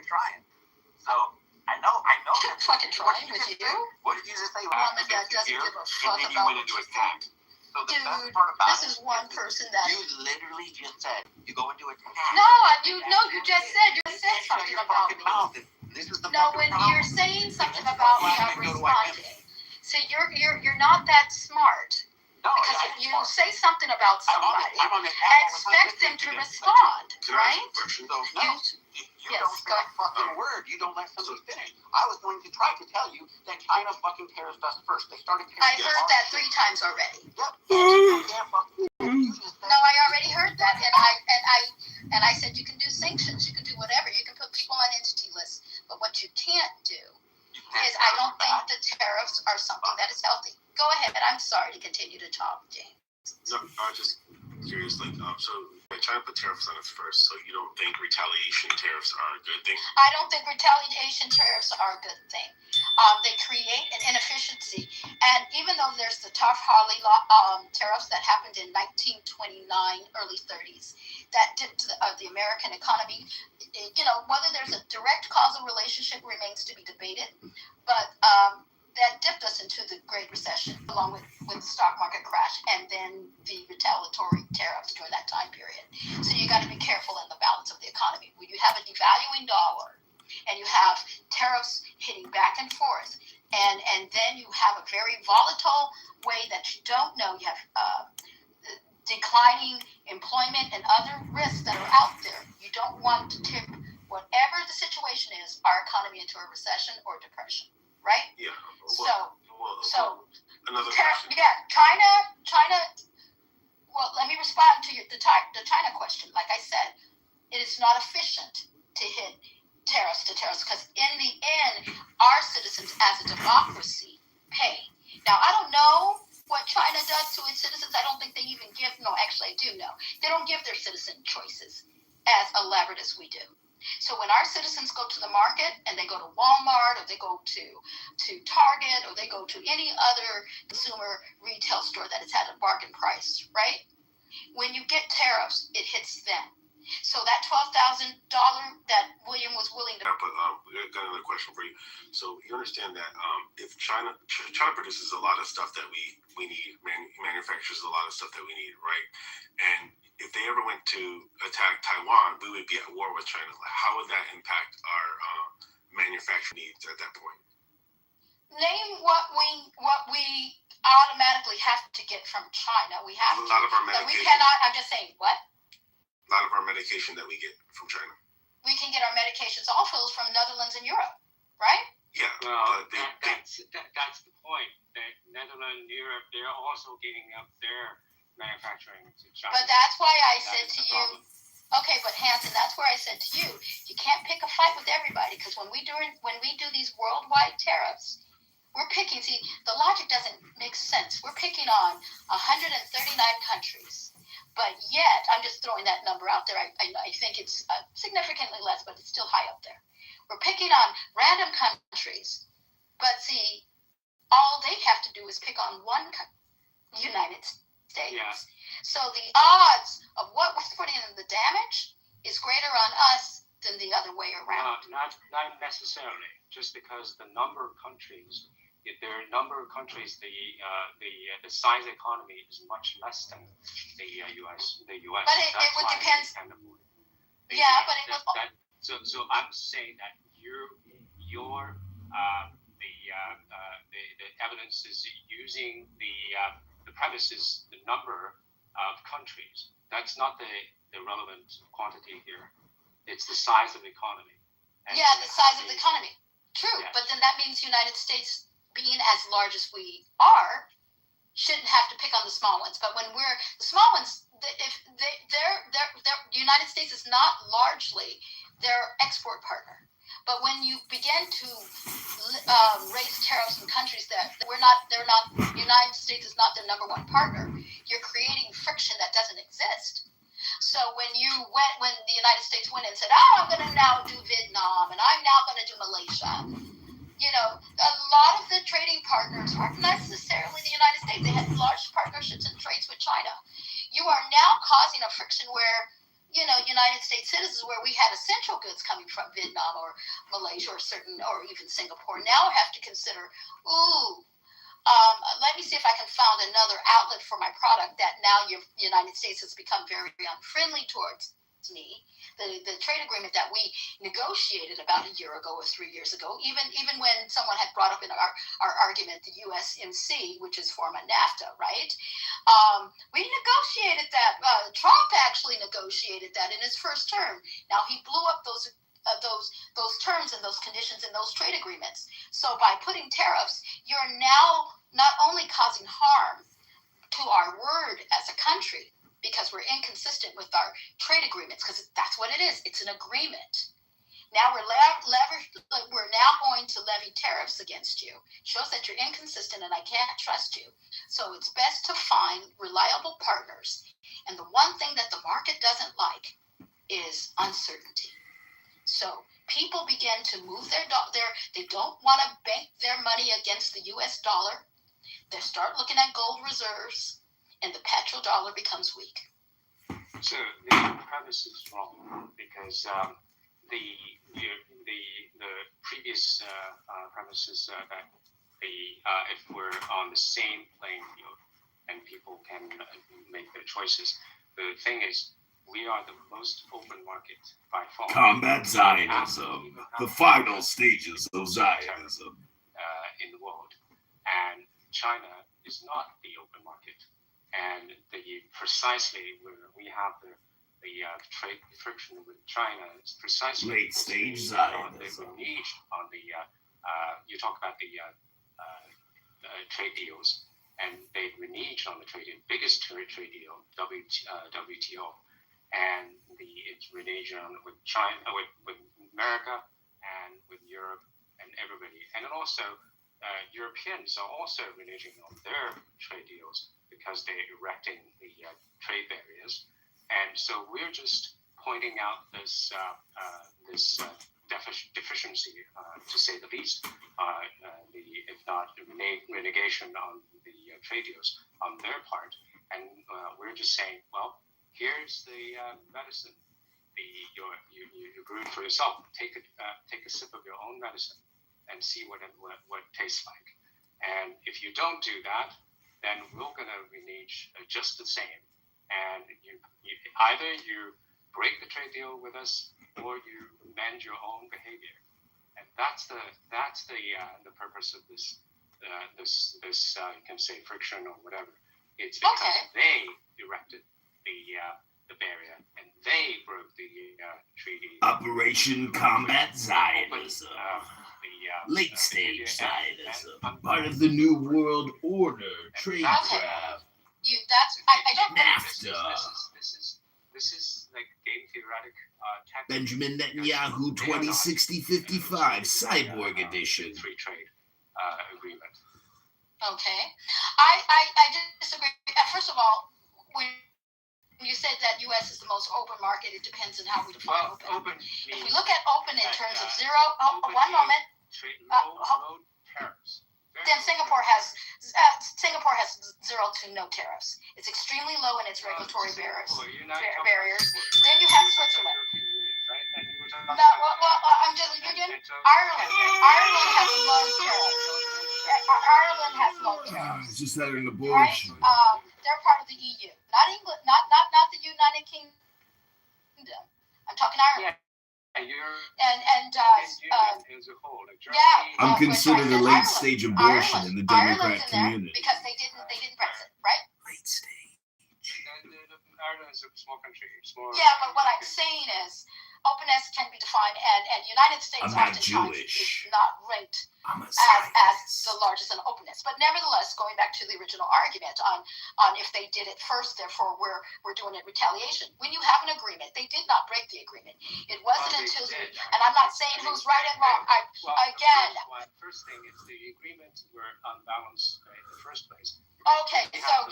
fucking trying. So I know. Fucking trying with you? What did you just say? Woman that doesn't give a fuck about what you think. So the Dude, best part about this is one person that you literally just said you go into attack. You just said something about me. Mouth. This is the when you're saying something about me, I'm responding. So you're not that smart. No, Because if you say something about somebody, expect them to respond, right? You don't say a fucking word. You don't let somebody finish. I was going to try to tell you that China fucking tariffed us first. They started. I heard that 3 times already. Yep. No, I already heard that, and I said you can do sanctions, you can do whatever, you can put people on entity lists, but what you can't do is I don't think the tariffs are something that is healthy. Go ahead. I'm sorry to continue to talk, James. No, I was just curious, so China put tariffs on us first, so you don't think retaliation tariffs are a good thing? I don't think retaliation tariffs are a good thing. They create an inefficiency, and even though there's the Taft-Hartley tariffs that happened in 1929, early 30s, that dipped the American economy, whether there's a direct causal relationship remains to be debated, but that dipped us into the Great Recession, along with the stock market crash, and then the retaliatory tariffs during that time period. So you got to be careful in the balance of the economy. When you have a devaluing dollar, and you have tariffs hitting back and forth, and then you have a very volatile way that you don't know. You have declining employment and other risks that are out there. You don't want to tip, whatever the situation is, our economy into a recession or depression, right? Yeah. Another question. Yeah, China. Well, let me respond to the China question. Like I said, it is not efficient to hit tariffs because in the end, our citizens as a democracy pay. Now, I don't know what China does to its citizens. I don't think they even give, no, actually I do know. They don't give their citizen choices as elaborate as we do. So when our citizens go to the market and they go to Walmart or they go to Target or they go to any other consumer retail store that has had a bargain price, right? When you get tariffs, it hits them. So that $12,000 that William was willing to... But I got another question for you. So you understand that if China produces a lot of stuff that we need, manufactures a lot of stuff that we need, right? And if they ever went to attack Taiwan, we would be at war with China. How would that impact our manufacturing needs at that point? Name what we automatically have to get from China. We have a lot of our medication. We cannot. I'm just saying what. A lot of our medication that we get from China. We can get our medications also from Netherlands and Europe, right? Yeah. Well, that's the point. That Netherlands and Europe, they're also giving up their manufacturing to China. But that's why I said to you, okay, but Hanson, that's where I said to you, you can't pick a fight with everybody, because when we do these worldwide tariffs, we're picking. See, the logic doesn't make sense. We're picking on 139 countries. But yet, I'm just throwing that number out there. I think it's significantly less, but it's still high up there. We're picking on random countries. But see, all they have to do is pick on one United States. Yeah. So the odds of what we're putting in the damage is greater on us than the other way around. Not necessarily. Just because the number of countries, if there are a number of countries, the size economy is much less than the U.S. But it would depend. Yeah, but it would. So I'm saying that the evidence is using the premises, the number of countries. That's not the relevant quantity here. It's the size of the economy. The size of the economy. True, yes. But then that means United States, being as large as we are, shouldn't have to pick on the small ones. But when we're the small ones, if the United States is not largely their export partner. But when you begin to raise tariffs in countries that United States is not their number one partner, you're creating friction that doesn't exist. So when the United States went and said, I'm going to now do Vietnam and I'm now going to do Malaysia, a lot of the trading partners weren't necessarily the United States. They had large partnerships and trades with China. You are now causing a friction where United States citizens where we had essential goods coming from Vietnam or Malaysia or even Singapore now have to consider, let me see if I can find another outlet for my product that now the United States has become very unfriendly towards me. The trade agreement that we negotiated about a year ago or 3 years ago, even when someone had brought up in our argument the USMC, which is former NAFTA, right? We negotiated that. Trump actually negotiated that in his first term. Now he blew up those terms and those conditions in those trade agreements. So by putting tariffs, you're now not only causing harm to our word as a country, because we're inconsistent with our trade agreements, because that's what it is. It's an agreement. Now we're now going to levy tariffs against you. Shows that you're inconsistent and I can't trust you. So it's best to find reliable partners. And the one thing that the market doesn't like is uncertainty. So people begin to move they don't want to bank their money against the US dollar. They start looking at gold reserves, and the petrodollar becomes weak. So the premise is wrong because the previous premises that if we're on the same playing field and people can make their choices, the thing is we are the most open market by far. Combat Zionism, the final stages of Zionism in the world, and China is not the open market. And precisely where we have the trade friction with China is precisely late stage Zionism. Zionism. You talk about the trade deals, and they renege on the trade deal, biggest trade deal, WTO, and it's renege on with China, with America, and with Europe, and everybody, and then also Europeans are also reneging on their trade deals because they're erecting the trade barriers, and so we're just pointing out this deficiency, to say the least, if not renegation on the trade deals on their part, and we're just saying, well, here's the medicine. You brew it for yourself. Take a sip of your own medicine and see what it tastes like. And if you don't do that, then we're going to renege just the same. And either you break the trade deal with us, or you amend your own behavior. And that's the purpose of this you can say friction or whatever. It's because they erected the barrier and they broke the treaty. Operation Combat Zionism. Late stage Zionism. Part of the New World Order trade craft. I don't NAFTA. This is like game theoretic tactics. Benjamin Netanyahu 2060-55 Cyborg Edition. Free trade agreement. Okay. I disagree. First of all, when you said that U.S. is the most open market, it depends on how we define open. If we look at open in terms of zero, one moment. Low tariffs. Then Singapore has 0 to no tariffs. It's extremely low in its regulatory barriers. Then you have Switzerland. No, I'm just Union. Ireland. Ireland has low tariffs. Ireland has low tariffs. Just had an abortion. Right? They're part of the EU, not England, not the United Kingdom. I'm talking Ireland. I'm considered a late stage abortion in the Democrat community. Because they didn't Brexit, right? Late stage. Ireland is a small country. Yeah, but what I'm saying is, openness can be defined, and United States I'm not oftentimes Jewish. is not ranked I'm a as the largest in openness. But nevertheless, going back to the original argument on if they did it first, therefore we're doing it retaliation. When you have an agreement, they did not break the agreement. It wasn't until and I'm not saying who's right and wrong. First thing is the agreement were unbalanced in the first place. Okay, so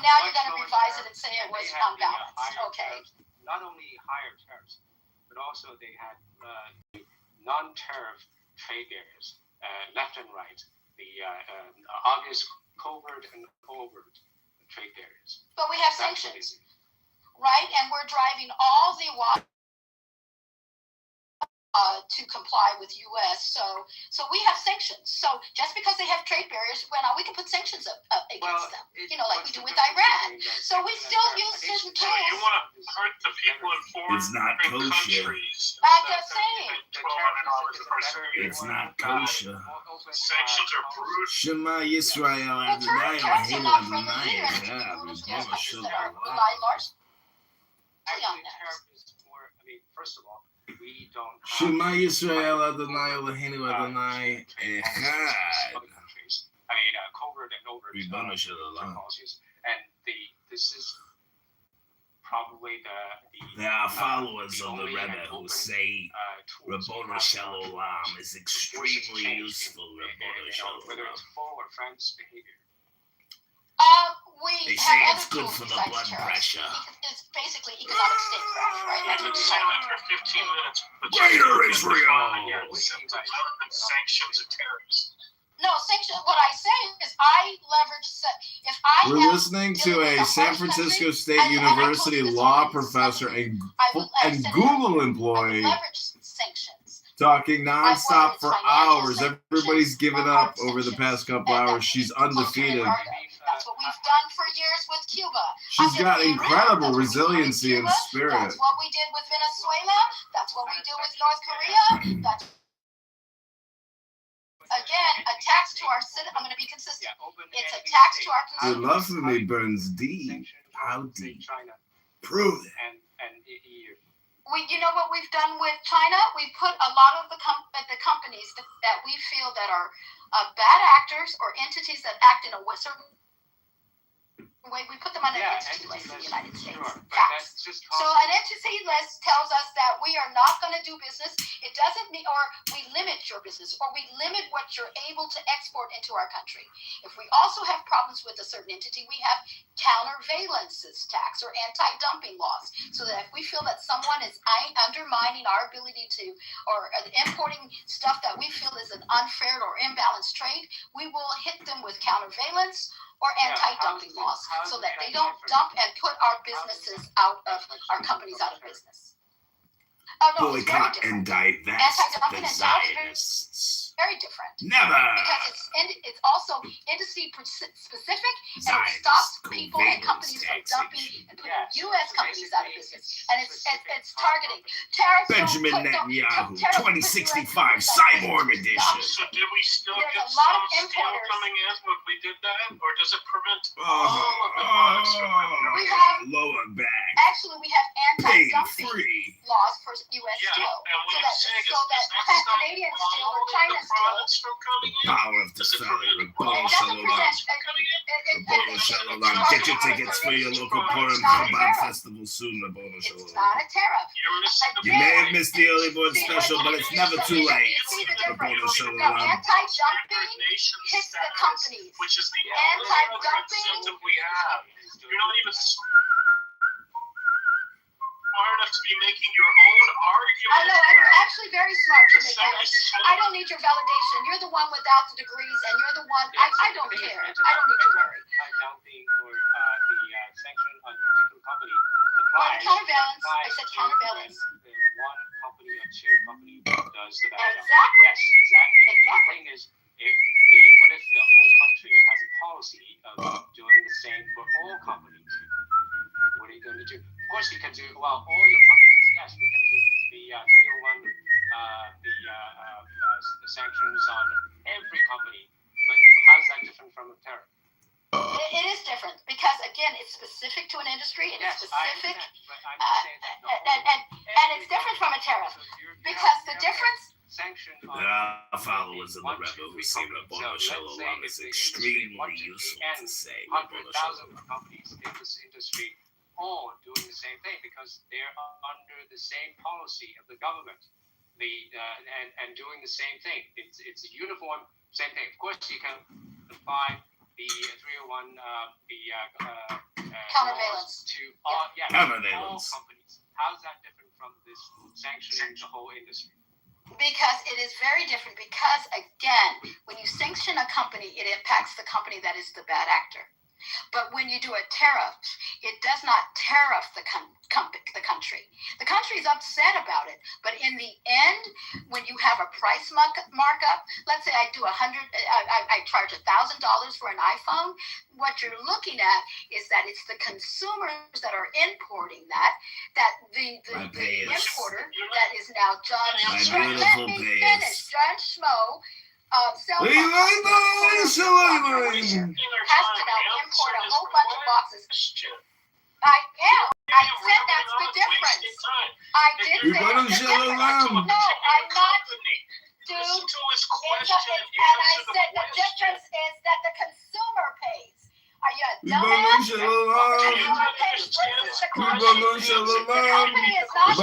now you're going to revise it and say it was unbalanced. Okay. Not only higher tariffs, but also they had non-tariff trade barriers, left and right, the obvious covert and overt trade barriers. But we have sanctions. right? And we're driving all the while to comply with U.S. So we have sanctions. So just because they have trade barriers, we can put sanctions up against them. Like we do with Iran. So we still use certain tools. You want to hurt the people in foreign It's not kosher. countries. I'm just saying. $1,200 a person. It's not kosher. Sanctions are brutal. Shema Yisrael The Adonai tariffs are Eloheinu not friendly Adonai either. Echad. There's Ribono countries shel that olam. rely largely on Actually, that. tariff is more. I mean, first of all, we don't. Shema Yisrael Adonai Eloheinu Adonai Echad. Other countries. I mean, covert and overt Ribono shel olam. policies, and this is probably the There are followers the of the only Rebbe and who open, say tools we Ribono have shel to olam is force it to extremely change useful. in, Ribono shel whether olam. it's foe or friend's behavior. We They have say other it's good tools for the besides blood tariffs. pressure. It's basically economic statecraft, right? You've been saying that for 15 minutes. But Greater Israel. Sanctions and tariffs. No, sanction. What I say is I leverage. If I We're am listening to dealing with a a San harsh Francisco country, State and I told University you this law already, professor and I said it Google earlier. I employee would leverage sanctions. talking nonstop for hours. sanctions Everybody's given or up hard over the sanctions. past couple And hours. She's undefeated. That's what we've done for years with Cuba. She's got incredible That's what we did with resiliency and Cuba. spirit. That's what we did with Venezuela. That's what we do with North Korea. That's again a tax to our citizens. I'm going to be consistent. It's a tax to our Your love for me burns deep. How deep? China Prove it. and EU. You know what we've done with China? We put a lot of the companies that we feel that are bad actors or entities that act in a certain way. We put them on an entity list in the United States. Sure, but Facts. that's just So an entity list tells us that we are not going to do business. It doesn't mean, or we limit your business, or we limit what you're able to export into our country. If we also have problems with a certain entity, we have countervailances tax or anti-dumping laws, so that if we feel that someone is undermining our ability to, or importing stuff that we feel is an unfair or imbalanced trade, we will hit them with countervailance or anti-dumping laws, so that they don't dump and put our businesses out of, our companies out of business. No, it's very Boycott and different. divest the Anti-dumping and Zionists. Very different. Never. Because it's also industry specific, and it stops people and companies from dumping and putting U.S. companies out of business. And it's targeting tariffs. Benjamin Netanyahu, 2065 Cyborg Edition. So did we still There's get a lot of some steel importers. coming in when we did that? Or does it prevent all of the products from coming We in? have Lower back. actually we have Pain anti-dumping free. laws for U.S. Yeah, steel, and what you're saying so that Canadian steel or China the steel. products from coming in? Power of the Does it sun. prevent Ribono all shel of the olam. products from coming in? Ribono shel olam. Get your tickets for your local Purim Chabad festival soon. Ribono shel It's olam. not a tariff. You're missing the You may have missed the early bird special, but it's never too late. Ribono shel Now, olam. anti-dumping nation hits the status, companies. which is the Anti-dumping. only other incentive we have. You're not even smart enough to be making your own argument. I know, I'm actually very smart to make that. Decide- I don't need your validation. You're the one without the degrees, and you're the one. I don't care. I don't need your worry. Anti-dumping or the sanction on a particular company Well, applies. counterbalance. I said counterbalance. One company or two companies does the bad job. Exactly. Yes, exactly. Exactly. The thing is, what if the whole country has a policy of doing the same for all companies? What are you going to do? Of course, you can do, well, all your companies, yes, we can do the tier one, the sanctions on every company, but how's that different from a tariff? It is different because, again, it's specific to an industry. It's specific, and it's different from a tariff because the difference. There are followers of the Rebbe who say Ribono shel olam is extremely useful to say. Ribono shel 100,000 olam. companies in this industry all doing the same thing because they're under the same policy of the government, and doing the same thing. It's a uniform same thing. Of course, you can apply the 301 Countervalence. to all Countervalence. companies. How's that different from this sanctioning the whole industry? Because it is very different. Because again, when you sanction a company, it impacts the company that is the bad actor. But when you do a tariff, it does not tariff the country. The country is upset about it, but in the end, when you have a price markup, let's say I do I charge $1,000 for an iPhone. What you're looking at is that it's the consumers that are importing that the importer that is now John Schmo. Let me finish. John Schmo. Cell phone has to now import a whole bunch of boxes. I am. I said that's the difference. I did say that's the difference. No, I'm not. Dude, and I said the difference is that the consumer pays. Are you a dumbass? The consumer pays versus the company. The company is not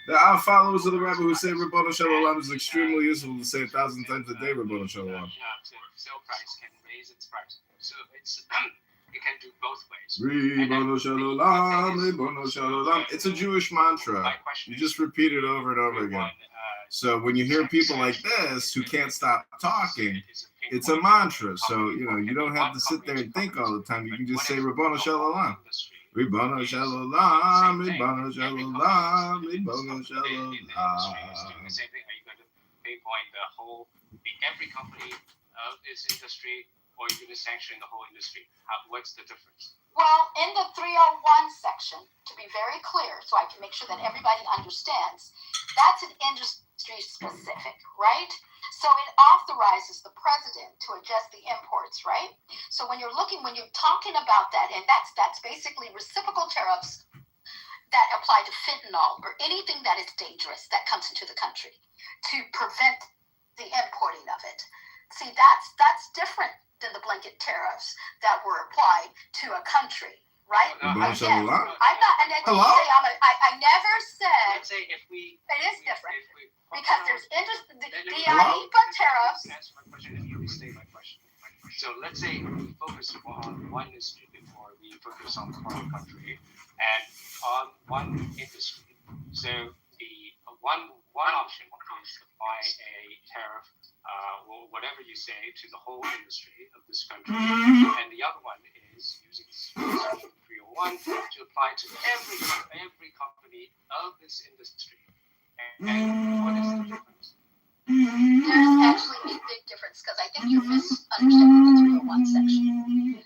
There are followers of the rabbi who say Ribono Shel Olam is extremely useful to say 1,000 times a day Ribono Shel Olam. Sale price can raise its price, so it can do both ways. Ribono Shel Olam, Ribono Shel Olam. It's a Jewish mantra. You just repeat it over and over again. So when you hear people like this who can't stop talking, it's a mantra. So you don't have to sit there and think all the time. You can just say Ribono Shel Olam. Ribono Shel Olam, Ribono Shel Olam, Ribono Shel Olam. The same thing. Are you going to pinpoint every company of this industry, or are you going to sanction the whole industry? What's the difference? Well, in the 301 section, to be very clear, so I can make sure that everybody understands, that's an industry specific, right? So it authorizes the president to adjust the imports, right? So when you're talking about that, and that's basically reciprocal tariffs that apply to fentanyl or anything that is dangerous that comes into the country to prevent the importing of it. See, that's different than the blanket tariffs that were applied to a country, right? Again, I'm not, and then you say I never said. Let's say if we. It is different because there's the IEPA tariffs. Answer my question and you restate my question. So let's say we focus on one industry before we focus on the whole country, and on one industry. So the one option is to apply a tariff, or whatever you say, to the whole industry of this country, and the other one is using Section 301 to apply to every company of this industry. And what is the difference? There's actually a big difference because I think you're misunderstanding the 301 section.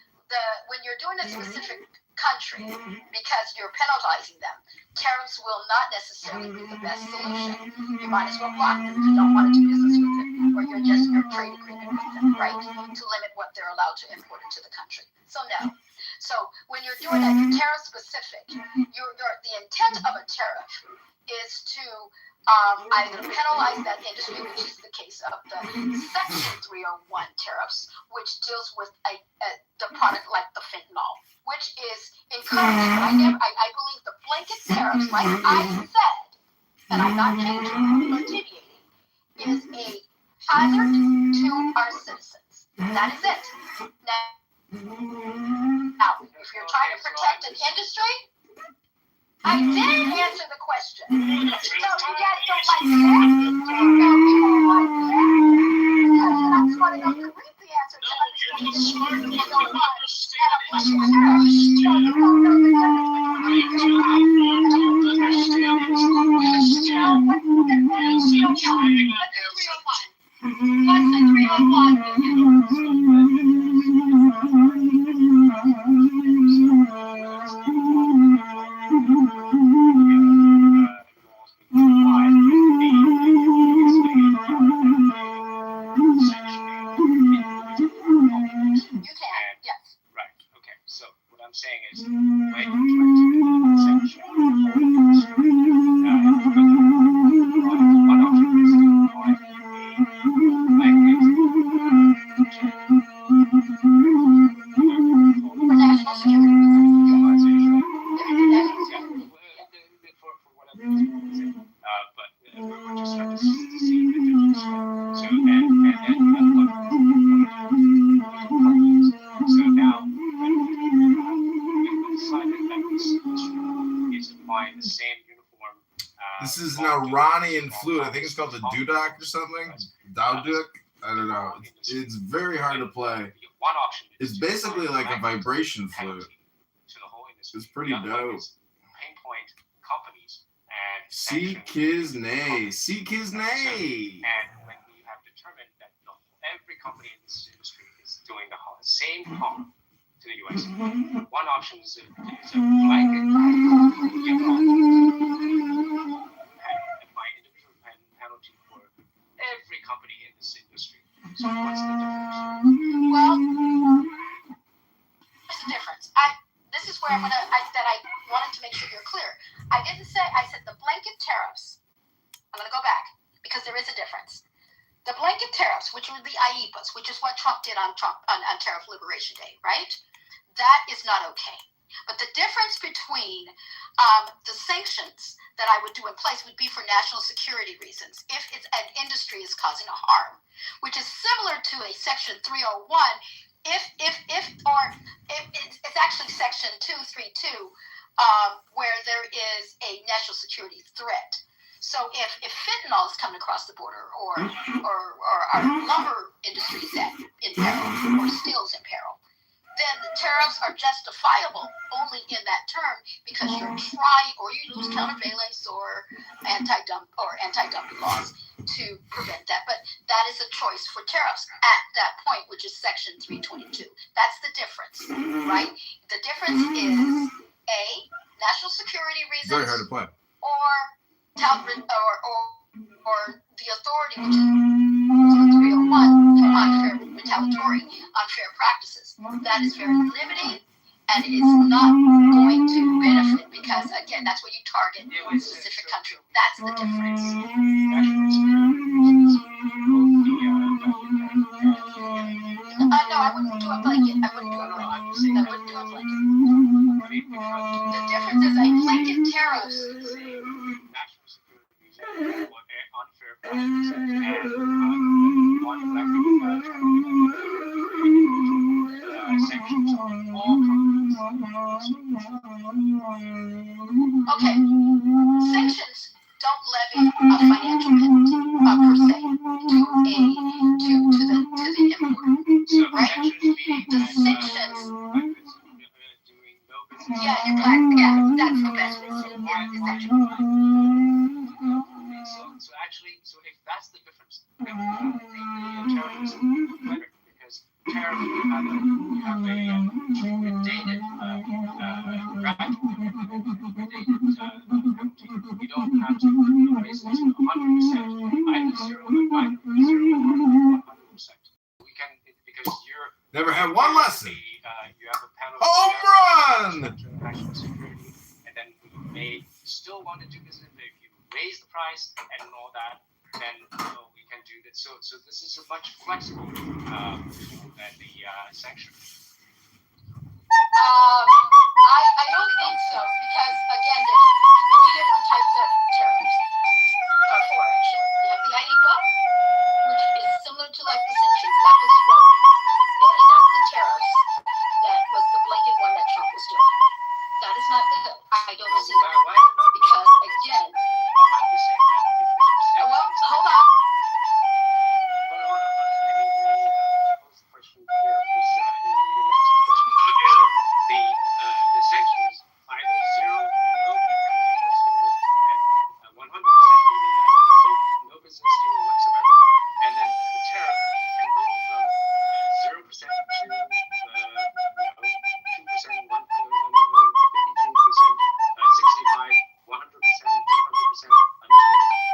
When you're doing a specific country, because you're penalizing them, tariffs will not necessarily be the best solution. You might as well block them if you don't want to do business with them, or you're just your trade agreement with them, right? To limit what they're allowed to import into the country. So no. So when you're doing a tariff specific, the intent of a tariff is to either penalize that industry, which is the case of the Section 301 tariffs, which deals with the product like the fentanyl, which is encouraged. But I believe the blanket tariffs, like I said, and I'm not changing or deviating, is a hazard to our citizens. That is it. Now, if you're trying to protect an industry, I did answer the question. So you guys don't like that? No, you don't like that. Because you're not smart enough to read the answer to understand the smart enough to understand a blanket tariff. So you don't know the What's the 301? Saying is, when you try to section one option is to apply for national security reasons. For whatever reason, but we're just trying to industry is applying the same uniform. This is an Iranian flute. I think it's called the duduk or something. Duduk. I don't know. It's very hard to play. It's basically like a vibration flute. It's pretty dope. Sikhiznay. Sikhiznay. And when we have determined that every company in this industry is doing the same harm to the U.S., one option is a blanket penalty for every company in this industry. So what's the difference? Well, there's a difference. This is where I wanted to make sure you're clear. I said the blanket tariffs. I'm going to go back because there is a difference. The blanket tariffs, which were the IEEPAs, which is what Trump did on Tariff Liberation Day, right? That is not okay. But the difference between the sanctions that I would do in place would be for national security reasons. If it's an industry is causing a harm, which is similar to a Section 301. It's actually Section 232, where there is a national security threat. So if fentanyl is coming across the border, or our lumber industry is in peril, or steel is in peril, then the tariffs are justifiable only in that term because you're trying, or you lose countervailance or anti-dumping laws to prevent that. But that is a choice for tariffs at that point, which is Section 322. That's the difference, right? The difference is A, national security reasons, Very hard to play. or the authority, which is 301 for unfair practices. That is very limiting, and it's not going to benefit because, again, that's where you target a specific country. That's the difference. No, I wouldn't do a blanket. The difference is a blanket tariffs. Unfair practices and sanctions on all companies. Okay, sanctions don't levy a financial penalty per se to the importer, right? The sanctions. Yeah, you're black. Yeah, that's the best way to say it. Yeah, it's actually. So if that's the difference, the tariff is better because tariff you have a dated you don't have to raise it to 100%, either 0 or 100%. We can, because you're never had one lesson. You have a panel. Home run! National security, and then we may still want to do business. If you raise the price and all that, then we can do that. So this is a much flexible tool than the sanction. I don't think so because again, there's 3 different types of tariffs. Or 4 actually. You have the IEEPA, which is similar to like the sanctions. That was what enacted tariffs. That was the blanket one that Trump was doing. That is not good. I don't see that because again. I'm just saying that. Well, hold on. The sanctions either 0, no penalty whatsoever, and 100% meaning that no business deal whatsoever, and then the tariff can go from 0% to 2%, 1%, 52%, 65, 100%, 200%, until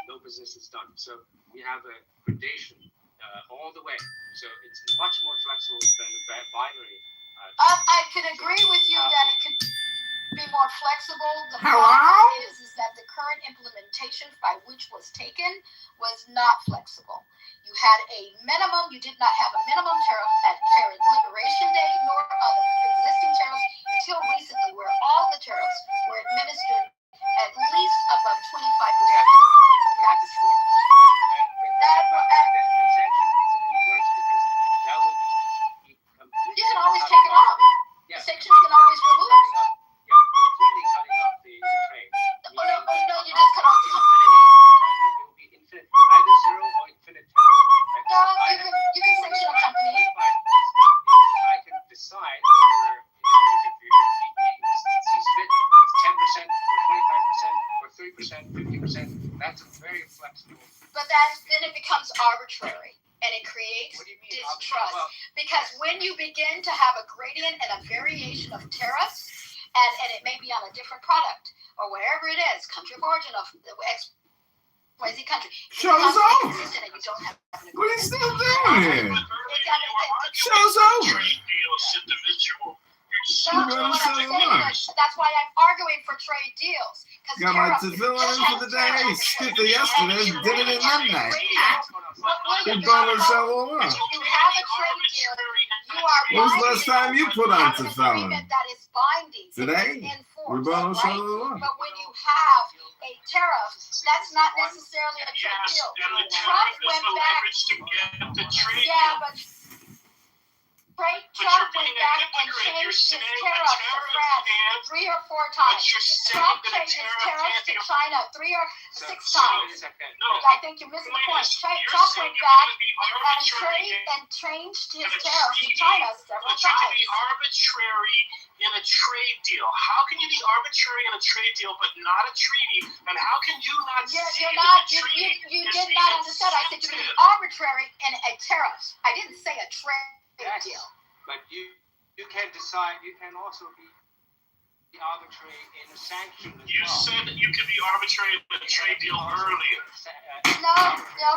no business is done. So we have a gradation all the way. So it's much more flexible than the binary. I can agree with you that it could be more flexible. The problem is that the current implementation by which was taken was not flexible. You had a minimum. You did not have a minimum tariff at Tariff Liberation Day, nor on the existing tariffs until recently, where all the tariffs were administered at least above 25% practice for it. The sanction is even worse because that would be completely. You can always take it off. Yeah. The sanctions can always remove it. Completely That's a very flexible. But then it becomes arbitrary, and it creates distrust. Because when you begin to have a gradient and a variation of tariffs, and it may be on a different product or wherever it is, country of origin of XYZ country. Show's over. And you don't have an What are you agreement. still doing here? Show's over. No, what I'm saying is, that's why I'm arguing for trade deals. Got my tefillin in for the day. Skipped it yesterday. Did it at midnight. Ribono Shalom. If you have a trade deal, you are When's the last time you put on tefillin? that is binding. Today? Enforced, Ribono right? Shalom. But when you have a tariff, that's not necessarily a trade deal. Trump went back. Yeah, but Trump went back and changed his tariffs to France 3 or 4 times. Trump changed his tariffs to China 3 or 6 times. I think you're missing the point. Trump went back and changed his tariffs to China several times. Arbitrary in a trade deal. How can you be arbitrary in a trade deal but not a treaty? And how can you not see you did not understand. I said you can be arbitrary in a tariff. I didn't say a trade deal. But you can decide. You can also be arbitrary in a sanction. You said that you can be arbitrary in a trade deal earlier. No,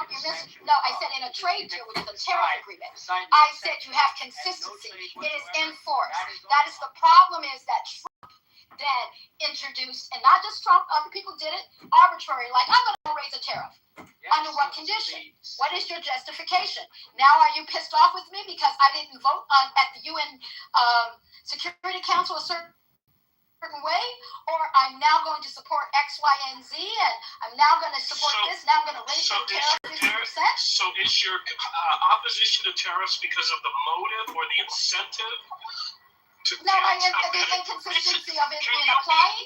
you missed. No, I said in a trade deal, which is a tariff agreement. I said you have consistency. It is enforced. That is the problem. Is that Trump then introduced, and not just Trump, other people did it arbitrary. Like, I'm going to raise a tariff. Under what condition? What is your justification? Now are you pissed off with me because I didn't vote at the UN Security Council a certain way? Or I'm now going to support X, Y, and Z, and I'm now going to support this, now I'm going to raise your tariff 50%? So is your opposition to tariffs because of the motive or the incentive? No, the inconsistency of it being applied.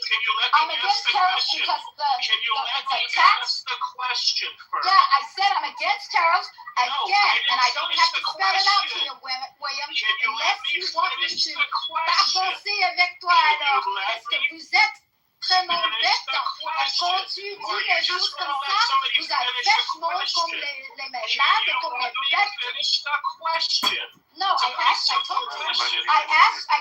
I'm against tariffs because it's a tax. The question first. Yeah, I said I'm against tariffs again, and I don't have to spell it out to you, William, unless you want me to. Passer avec toi alors, parce que vous êtes vraiment bête. Et quand tu dis les choses comme ça, vous êtes vachement comme les malades, comme les bêtes. No, I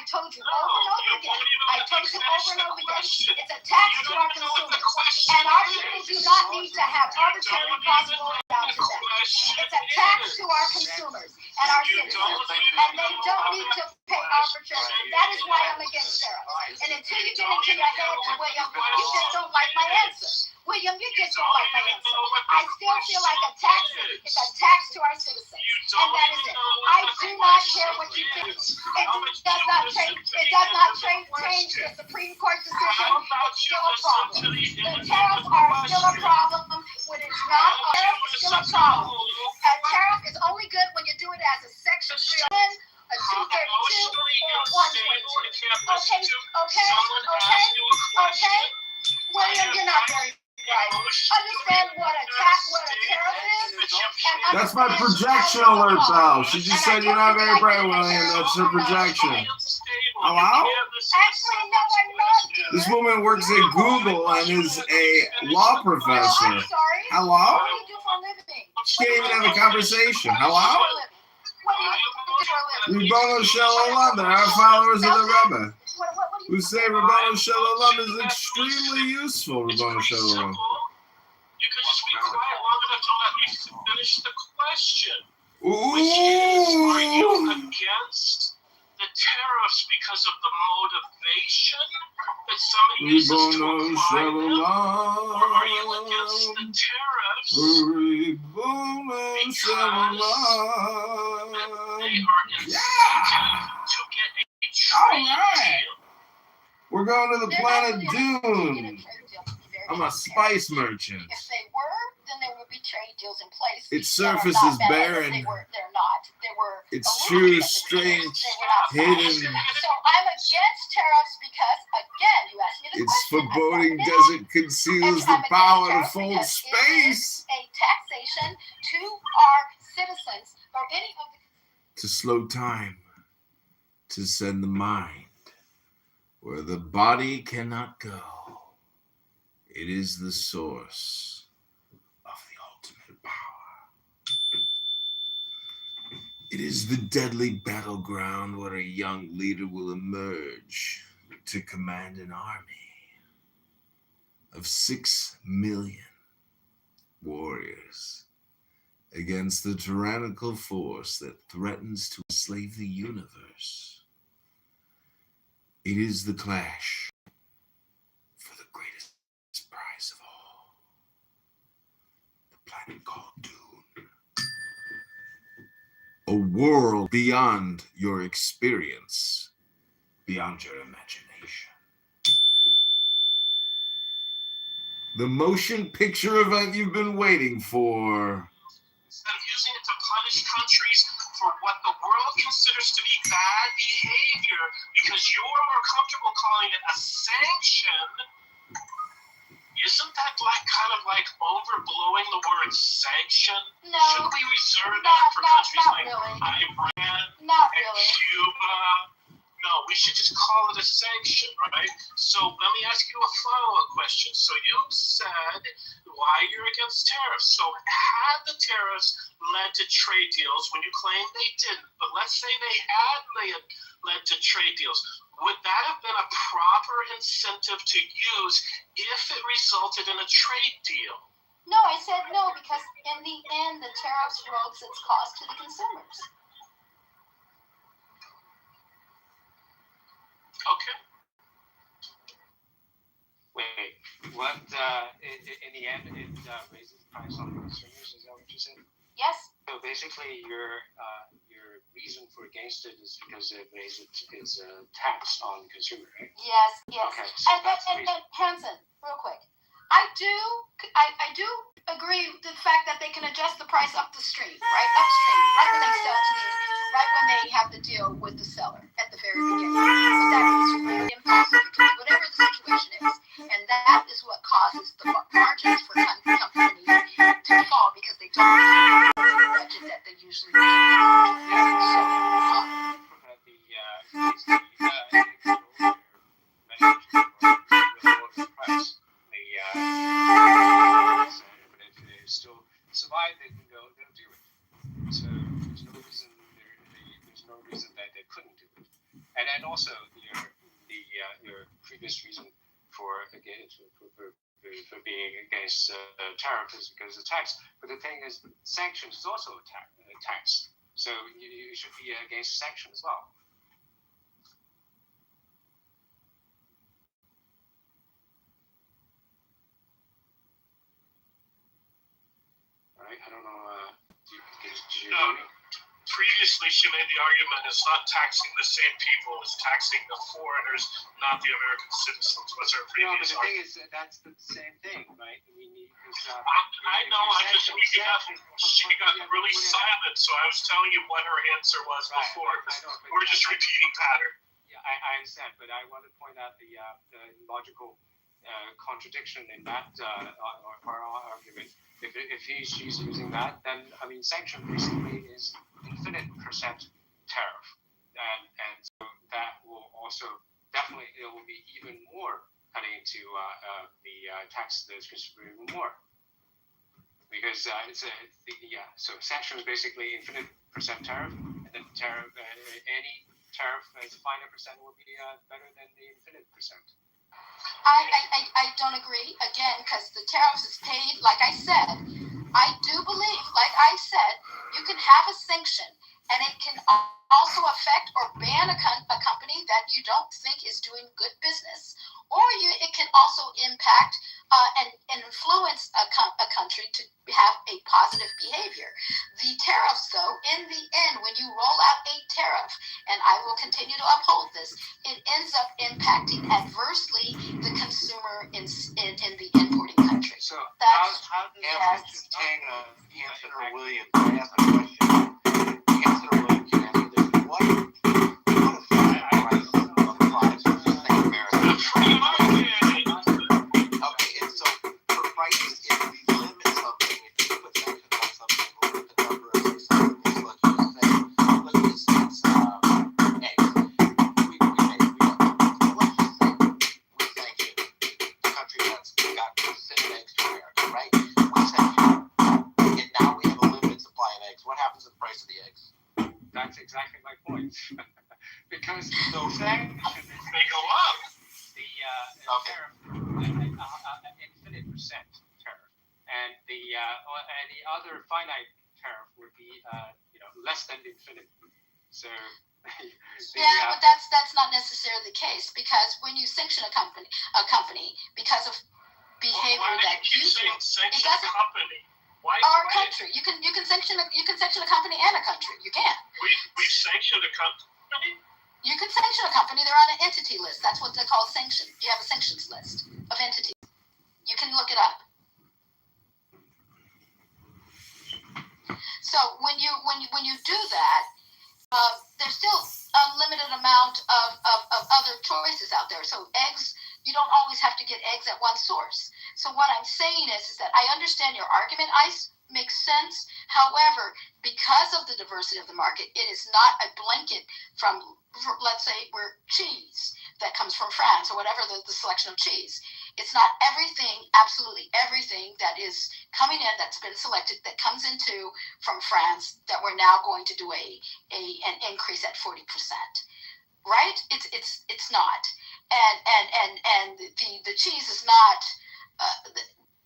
told you over and over again. I told you over and over again. It's a tax to our consumers. And our people do not need to have arbitrary possible down to them. It's a tax to our consumers and our citizens. And they don't need to pay arbitrary. That is why I'm against tariffs. And until you get into your head, William, you just don't like my answer. William, you just don't like my answer. I still feel like a tax. It's a tax to our citizens. And that is it. I do not care what you think. It does not change the Supreme Court decision. It's still a problem. The tariffs are still a problem when it's not. A tariff is still a problem. A tariff is only good when you do it as a Section 301, a 232, or a 122. Okay. William, you're not very right. Understand what a tariff is? That's my projection alert, pal. She just said you're not very bright, William. That's her projection. Hello? Actually, no, I'm not. This woman works at Google and is a law professor. I'm sorry. Hello? What do you do for a living? She can't even have a conversation. Hello? What do you do for a living? Ribono Shalom, they're our followers of the Rebbe. What do you Who say Ribono Shalom is extremely useful, Ribono Shalom. You could just be quiet long enough to let me finish the question. Ooh. Which is, are you against the tariffs because of the motivation that somebody uses to apply them? Or are you against the tariffs because they are incentive to get a trade deal? We're going to the planet They're not Dune. in a trade deal, to be very I'm a honest. spice merchant. If they were, then there would be trade deals in place. Its that are surface not is bad. barren. They're not. They were. Its a little true bit strength they were not bad. hidden. So I'm against tariffs because, again, you asked me the Its question. foreboding desert conceals the power to fold space. A taxation to our citizens or any of the. To slow time. To send the mind where the body cannot go. It is the source of the ultimate power. It is the deadly battleground where a young leader will emerge to command an army of 6 million warriors against the tyrannical force that threatens to enslave the universe. It is the clash for the greatest prize of all, the planet called Dune. A world beyond your experience, beyond your imagination. The motion picture event you've been waiting for. Instead of using it to punish countries for what the world considers to be bad behavior because you're more comfortable calling it a sanction, isn't that kind of like overblowing the word sanction? No. Should we reserve that for countries like really. Iran Not and really. Cuba? No, we should just call it a sanction, right? So let me ask you a follow-up question. So you said why you're against tariffs. So had the tariffs led to trade deals when you claim they didn't, but let's say they had led to trade deals, would that have been a proper incentive to use if it resulted in a trade deal? No, I said no because in the end, the tariffs rose its cost to the consumers. Okay. Wait, what? In the end, it raises the price on consumers. Is that what you said? Yes. So basically, your reason for against it is because it raises its tax on the consumer, right? Yes. Okay. So And Hanson, real quick, I do agree with the fact that they can adjust the price up the stream, right upstream, right when they sell to right when they have the deal with the seller at the very beginning. But that is really impossible because whatever the situation is, and that is what causes the margins for companies to fall because they don't have the budget that they usually do. Still survive, they can go, they'll do it. So there's no reason that they couldn't do it. And then also your previous reason for being against tariff is because of tax. But the thing is, sanctions is also a tax. So you should be against sanctions as well. Right? I don't know. Did you hear me? Previously, she made the argument it's not taxing the same people, it's taxing the foreigners, not the American citizens. Was her previous argument? But the thing is, that's the same thing, right? I know. She got really silent, so I was telling you what her answer was before. We're just repeating pattern. Yeah, I understand, but I want to point out the logical contradiction in that argument. If she's using that, then sanction basically is infinite percent tariff, and so that will also definitely it will be even more cutting into the tax the consumer even more because so sanction is basically infinite percent tariff, and then tariff any tariff as a final percent will be better than the infinite percent. I don't agree, again, because the tariffs is paid, like I said. I do believe, like I said, you can have a sanction, and it can also affect or ban a company that you don't think is doing good business, or it can also impact and influence a country to have a positive behavior. The tariffs, though, in the end, when you roll out a tariff, and I will continue to uphold this, it ends up impacting adversely the consumer in the importing country. So How does Hanson or Williams, I ask a question. Hanson or Williams can answer this. What affects the price of fries versus say American? Okay, and so for prices, if we limit something, if you put sanctions on something, we'll put the number of examples, let's just say it's eggs. Let's just say we sanction a country that's got because So sanction they go up. The Okay. tariff, an infinite percent tariff, and the other finite tariff would be less than infinite. So but that's not necessarily the case, because when you sanction a company because of behavior that you feel, it doesn't. Company. Why? Or a country. You can sanction a company and a country. You can. We sanctioned a company. You can sanction a company. They're on an entity list. That's what they call sanction. You have a sanctions list of entities. You can look it up. So when you do that, there's still a limited amount of other choices out there. So eggs, you don't always have to get eggs at one source. So what I'm saying is that I understand your argument, Ice, makes sense. However, because of the diversity of the market, it is not a blanket from, let's say, we're cheese that comes from France or whatever the selection of cheese. It's not everything, absolutely everything that is coming in that's been selected that comes into from France that we're now going to do an increase at 40%. Right? It's not. And the cheese is not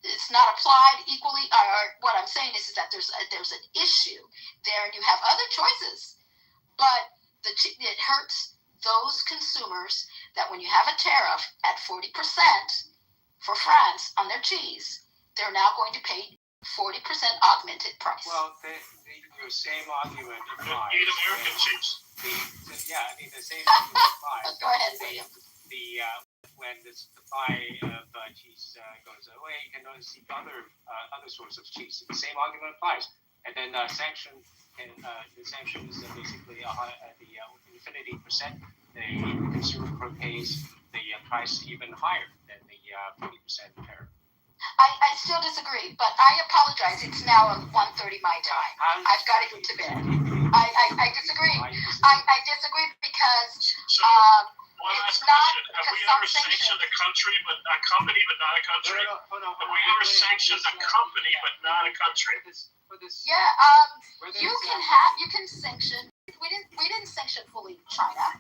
it's not applied equally. Or what I'm saying is that there's an issue there, and you have other choices, but it hurts those consumers that when you have a tariff at 40% for France on their cheese, they're now going to pay 40% augmented price. Well, your same argument applies. Eat American cheese. The same argument applies. Go ahead, William. When the supply of cheese goes away, you can only seek other sources of cheese. The same argument applies. And then the sanction is basically the infinity percent. The consumer pays the price even higher than the 40% tariff. I still disagree, but I apologize. It's now 1:30 my time. I've got to get to bed. I disagree. I disagree because One it's last not question. Have we ever sanctioned a country but a company but not a country? Hold on. Have we ever sanctioned a company but not a country? Yeah, you can sanction. We didn't sanction fully China,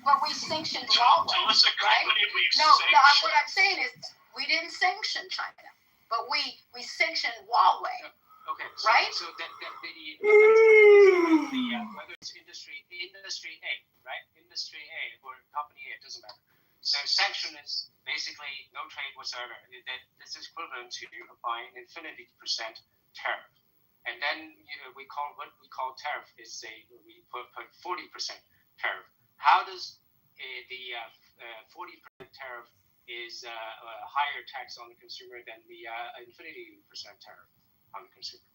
but we sanctioned Huawei. Tell us a right? company we've No, sanctioned. what I'm saying is we didn't sanction China, but we sanctioned Huawei. Okay, right? So whether it's industry A, right? Industry A or company A, it doesn't matter. So sanction is basically no trade whatsoever. This is equivalent to applying infinity percent tariff. And then we call tariff is we put 40% tariff. How does the 40% tariff is a higher tax on the consumer than the infinity percent tariff on the consumer?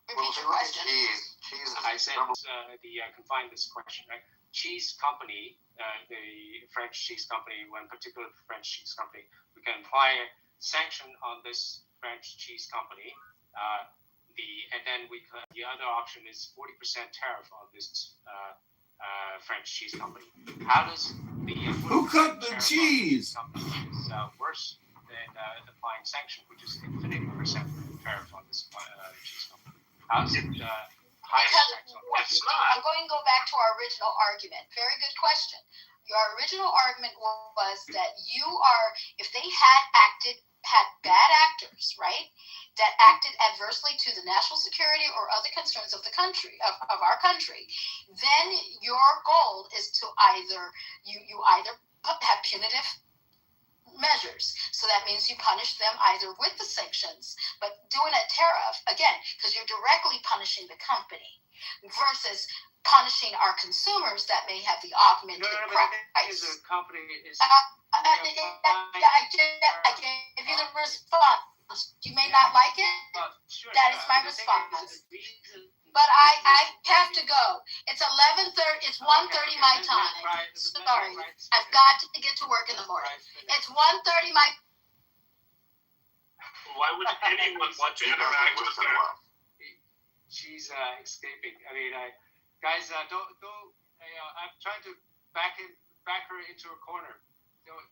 Repeat your question. Cheese. I said confine this question, right? Cheese company, the French cheese company, one particular French cheese company, we can apply a sanction on this French cheese company. And then the other option is 40% tariff on this French cheese company. How does the who cut the cheese? Company is worse than applying sanction, which is infinity percent tariff on this cheese company? How's it higher tax on this? I'm going to go back to our original argument. Very good question. Your original argument was that if they had bad actors, right, that acted adversely to the national security or other concerns of the country, of our country, then your goal is to either have punitive measures. So that means you punish them either with the sanctions, but doing a tariff, again, because you're directly punishing the company versus punishing our consumers that may have the augmented price. The company is. I gave you the response. You may not like it. Sure, that is my response. But I have to go. It's 11:30. It's 1:30 my time. Sorry, I've got to get to work in the morning. It's 1:30 my. Why would anyone want to interact with her? She's escaping. I mean, guys, don't. I'm trying to back her into a corner. Don't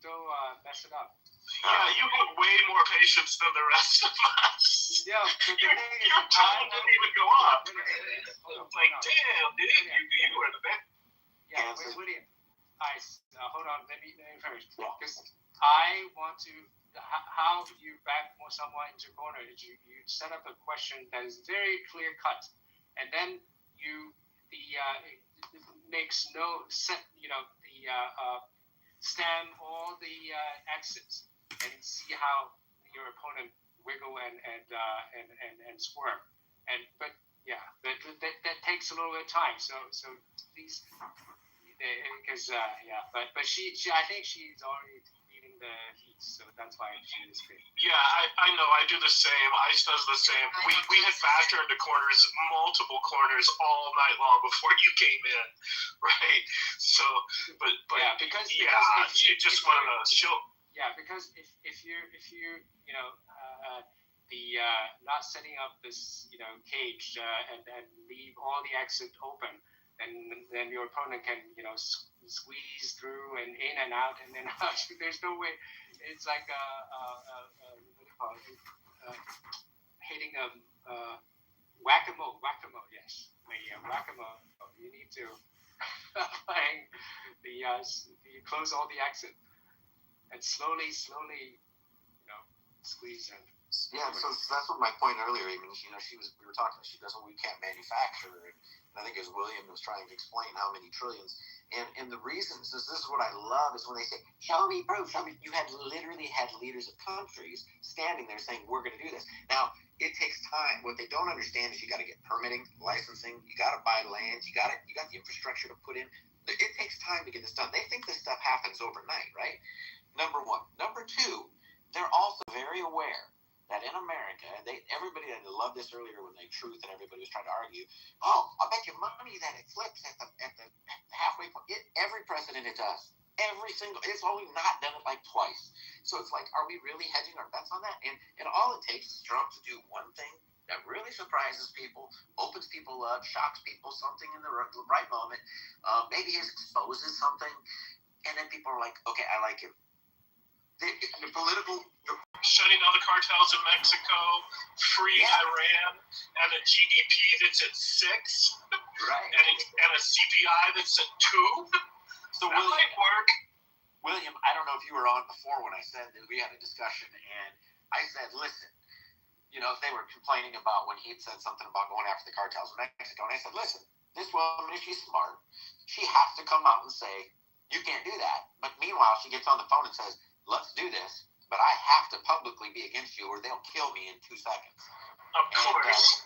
mess it up. Yeah, you have way more patience than the rest of us. Yeah, your tone didn't even go up. Like, damn, dude, you were the best. Hanson. William, hold on. Let me finish. Yeah. Because I want to. How you back someone into a corner is you set up a question that is very clear cut, and then it makes no sense. Stem all the exits and see how your opponent wiggle and squirm. But that takes a little bit of time. So these because but she I think she's already feeling the heat, so that's why she is fit. Yeah, I know. I do the same. Ice does the same. We had bashed her into corners, multiple corners all night long before you came in, right? So, but yeah, because she just wanted to chill. Yeah, because if you not setting up this cage and leave all the exit open, then your opponent can squeeze through and in and out and then out. There's no way. It's like what do you call it? Hitting a whack-a-mole. Yes, whack-a-mole. You need to close all the exit and slowly squeeze in. Yeah, so that's what my point earlier. I mean, we were talking. She goes, "Well, we can't manufacture," and I think it was William was trying to explain how many trillions. And the reasons this is what I love is when they say, "Show me proof, show me." You literally had leaders of countries standing there saying, "We're going to do this." Now it takes time. What they don't understand is you got to get permitting, licensing. You got to buy land. You got the infrastructure to put in. It takes time to get this done. They think this stuff happens overnight, right? Number one. Number two, they're also very aware that in America, everybody, and I loved this earlier when Truth and everybody was trying to argue, "Oh, I bet you money that it flips at the halfway point." Every president it does. It's only not done it like twice. So it's like, are we really hedging our bets on that? And all it takes is Trump to do one thing that really surprises people, opens people up, shocks people, something in the right moment. Maybe he exposes something, and then people are like, "Okay, I like him." The political shutting down the cartels in Mexico, freeing Iran, and a GDP that's at 6, right, and a CPI that's at 2. So that might work. William, I don't know if you were on before when I said that we had a discussion, and I said, listen, if they were complaining about when he had said something about going after the cartels in Mexico, and I said, listen, this woman, if she's smart, she has to come out and say, you can't do that. But meanwhile, she gets on the phone and says, let's do this, but I have to publicly be against you or they'll kill me in 2 seconds. Of course.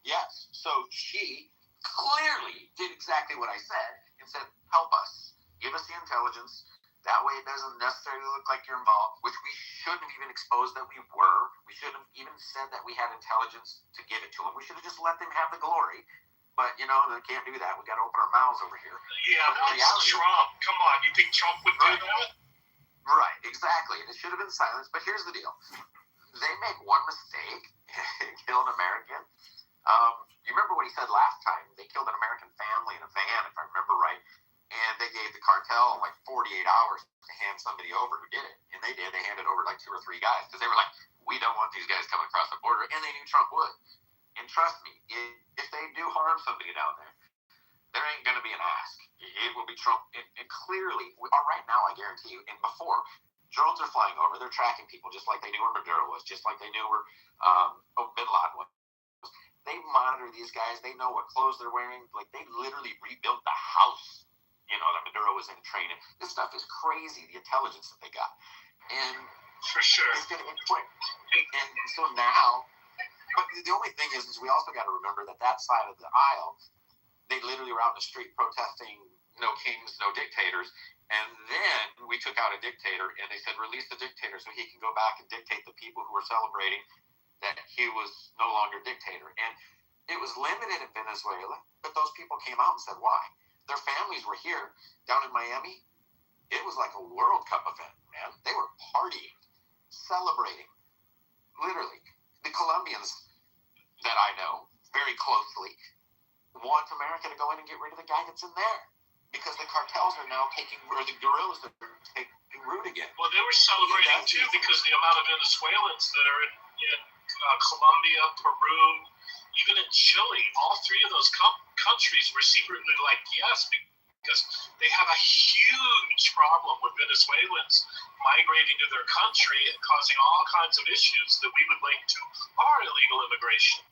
Yes. So she clearly did exactly what I said and said, help us. Give us the intelligence. That way it doesn't necessarily look like you're involved, which we shouldn't have even exposed that we were. We shouldn't have even said that we had intelligence to give it to them. We should have just let them have the glory. But, they can't do that. We got to open our mouths over here. Yeah, but it's Trump. Come on. You think Trump would do that? Right, exactly. And it should have been silenced. But here's the deal. They make one mistake and kill an American. You remember what he said last time? They killed an American family in a van, if I remember right. And they gave the cartel like 48 hours to hand somebody over who did it. And they did. They handed over like 2 or 3 guys because they were like, we don't want these guys coming across the border. And they knew Trump would. And trust me, if they do harm somebody down there ain't going to be an ask. It will be Trump. And clearly, right now, I guarantee you, and before, drones are flying over. They're tracking people just like they knew where Maduro was, just like they knew where Bin Laden was. They monitor these guys. They know what clothes they're wearing. Like, they literally rebuilt the house, that Maduro was in training. This stuff is crazy, the intelligence that they got. And for sure, it's going to get quick. And so now, but the only thing is we also got to remember that side of the aisle, they literally were out in the street protesting no kings, no dictators. And then we took out a dictator and they said, release the dictator so he can go back and dictate the people who were celebrating that he was no longer dictator. And it was limited in Venezuela, but those people came out and said, why? Their families were here down in Miami. It was like a World Cup event, man. They were partying, celebrating. Literally. The Colombians that I know very closely want America to go in and get rid of the guy that's in there because the cartels are now or the guerrillas are taking root again. Well, they were celebrating too because the amount of Venezuelans that are in Colombia, Peru, even in Chile, all 3 of those countries were secretly like, yes, because they have a huge problem with Venezuelans migrating to their country and causing all kinds of issues that we would link to our illegal immigration.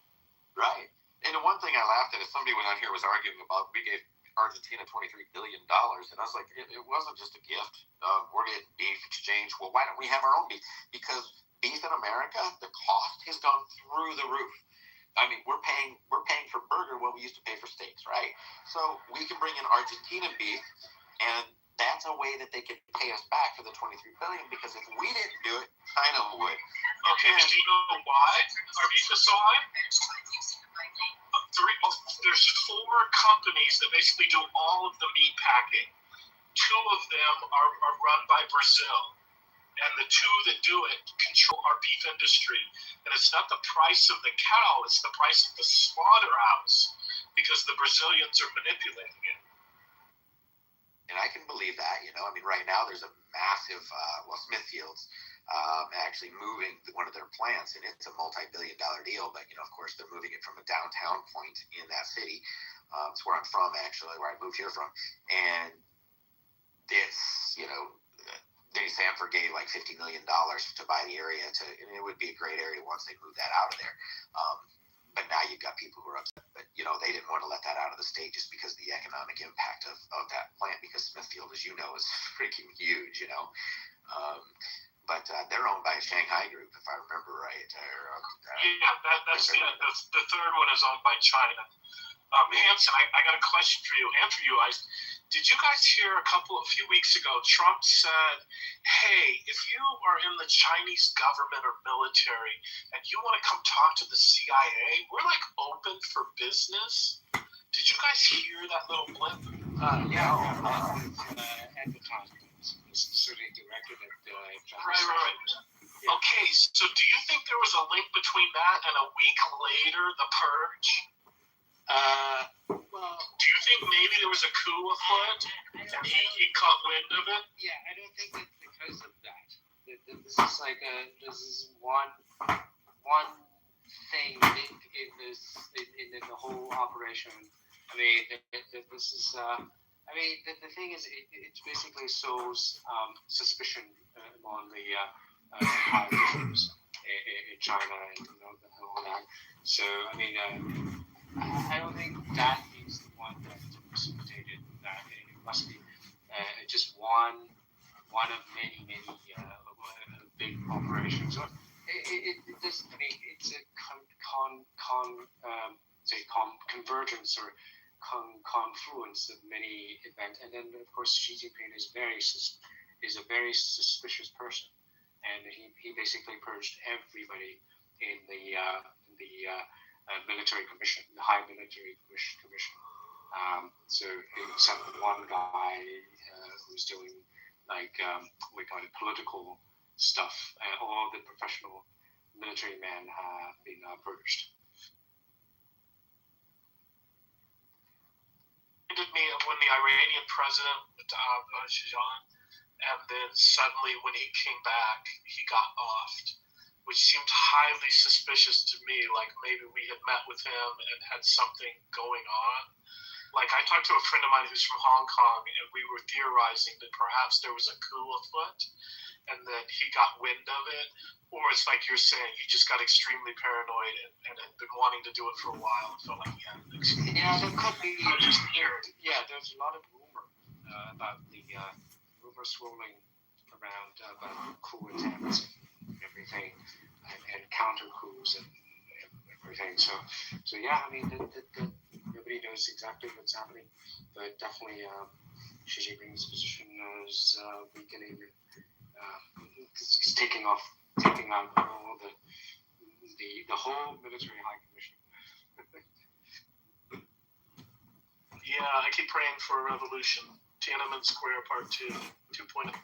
Right. And the one thing I laughed at is somebody went on here was arguing about we gave Argentina $23 billion. And I was like, it wasn't just a gift. We're getting beef exchange. Well, why don't we have our own beef? Because beef in America, the cost has gone through the roof. I mean, we're paying for burger what we used to pay for steaks, right? So we can bring in Argentina beef, and that's a way that they can pay us back for the $23 billion. Because if we didn't do it, China would. Okay, do you know why our beef is so high? There's 4 companies that basically do all of the meat packing. 2 of them are run by Brazil. And the 2 that do it control our beef industry. And it's not the price of the cow, it's the price of the slaughterhouse, because the Brazilians are manipulating it. And I can believe that, you know. I mean, right now there's a massive, Smithfield's actually moving one of their plants, and it's a multi-billion-dollar deal. But, you know, of course, they're moving it from a downtown point in that city. It's where I'm from, actually, where I moved here from. And it's, you know, Dave Sanford gave like $50 million to buy the area, and it would be a great area once they move that out of there. But now you've got people who are upset. But, you know, they didn't want to let that out of the state just because of the economic impact of that plant, because Smithfield, as you know, is freaking huge, you know. But they're owned by a Shanghai group, if I remember right. That's the third one is owned by China. Hanson, I got a question for you and for you guys. Did you guys hear a few weeks ago, Trump said, hey, if you are in the Chinese government or military and you want to come talk to the CIA, we're like open for business? Did you guys hear that little blip? Advertisements specifically directed at Chinese. Right. Yeah. Okay, so do you think there was a link between that and a week later, the purge? Well, do you think maybe there was a coup afoot and he caught wind of it? Yeah, I don't think that because of that. This is one thing in the whole operation. I mean, this is. I mean, the thing is, it basically sows suspicion among the high officials in China and the whole that. So, I mean. I don't think that is the one that precipitated that. It must be just one of many big operations. So it doesn't mean it's a convergence or confluence of many events. And then of course Xi Jinping is a very suspicious person, and he basically purged everybody in the military commission, the high military commission. So except one guy who's doing we call it political stuff, and all the professional military men have been purged. It reminded me of when the Iranian president Shahjahan, and then suddenly when he came back, he got offed, which seemed highly suspicious to me, like maybe we had met with him and had something going on. Like, I talked to a friend of mine who's from Hong Kong, and we were theorizing that perhaps there was a coup afoot, and that he got wind of it, or it's like you're saying, he just got extremely paranoid and had been wanting to do it for a while and felt like he had an excuse. Yeah, there could be. There's a lot of rumor about the rumor swirling around about coup attempts and everything, and counter coups and everything. So yeah, I mean, nobody knows exactly what's happening, but definitely Xi Jinping's position is weakening. He's taking out all the whole military high commission. Yeah, I keep praying for a revolution. Tiananmen Square Part 2, 2.0.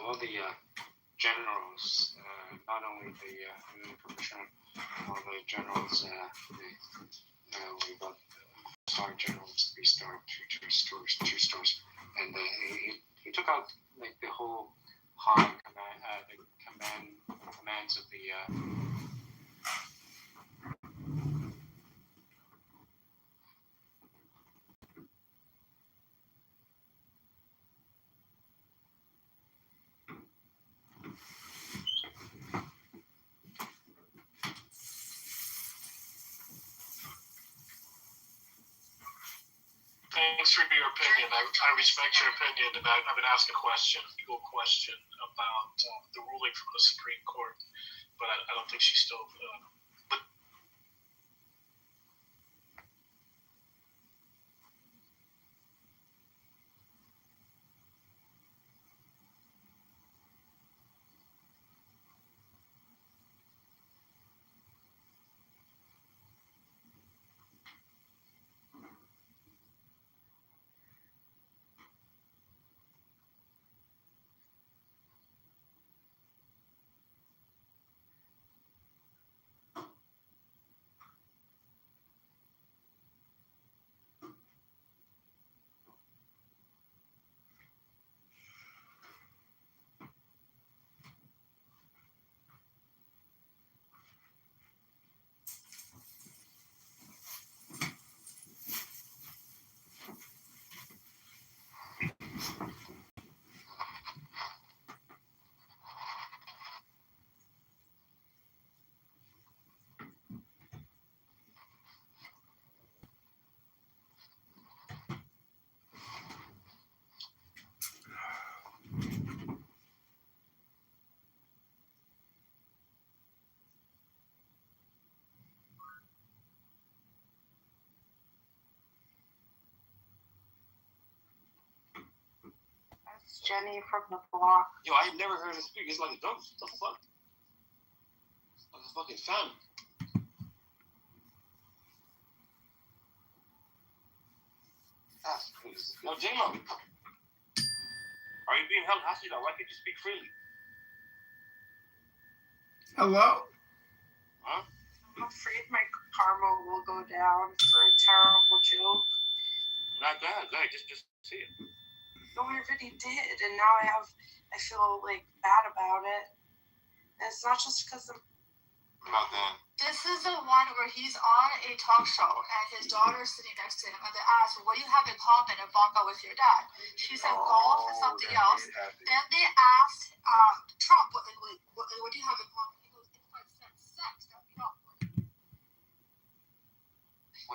All the generals, not only the commission, all the generals, we've got 5 generals, 3-star, 2 stars, and he took out like the whole high commands of the. Thanks for your opinion. I respect your opinion, and I've been asking a legal question about the ruling from the Supreme Court, but I don't think she's still. But Jenny from the block. Yo, I never heard her speak. It's like a ghost. What the fuck? It's like a fucking sound. That's crazy. Yo, J-Lo. Are you being held hostage? Why can't you speak freely? Hello? Huh? I'm afraid my karma will go down for a terrible joke. Not bad. Go ahead. Just see it. No, I already did, and now I feel like bad about it. And it's not just because I'm. About that. This is the one where he's on a talk show and his daughter is sitting next to him, and they ask, "What do you have in common, Ivanka, with your dad?" She said, "Golf and something else." Then they asked Trump, what do you have in common?" He goes, "If I said sex, that'd be awkward."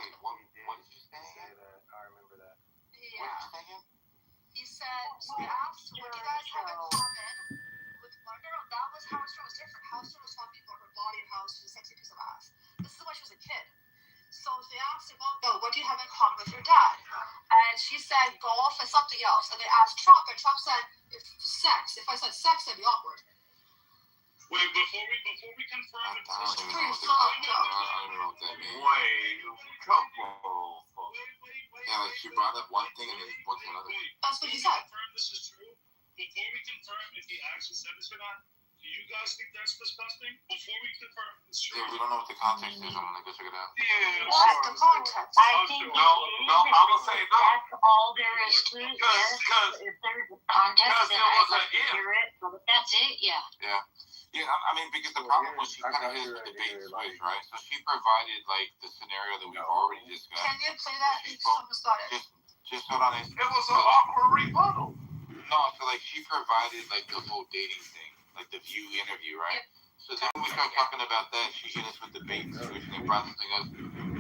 Wait, what did you say? I remember that. Yeah. What did you say again? He said, so they asked, "What do you guys have in common with one?" No, that was Howard Stern was different. Howard Stern was talking about her body and how she's a sexy piece of ass. This is when she was a kid. So they asked Ivanka, "What do you have in common with your dad?" And she said, "Golf and something else." And they asked Trump, and Trump said, "If sex. If I said sex, that'd be awkward." wait, before we confirm if I this don't is even know true, what that means. wait, come on. Yeah, like she brought up one thing and then went to another. That's what he said. Confirm this is true. Before we confirm if he actually said this or not, do you guys think that's disgusting? Before we confirm if it's true. Yeah, we don't know what the context is. I'm gonna go check it out. Yeah, What's the context? I think No, I'm gonna say no. that's all there is to it. Because If there's a context, then there I'd was like an to if. hear it. But if that's it, yeah. Yeah, I mean, because the problem was she kind of hit the debate switch, right? So she provided like the scenario that we've already discussed. Can you play that? Someone's got it. Just hold on. it was an awkward rebuttal. No, so like she provided like the whole dating thing, like the View interview, right? So then we start talking about that. She hit us with the bait switch and then brought something else.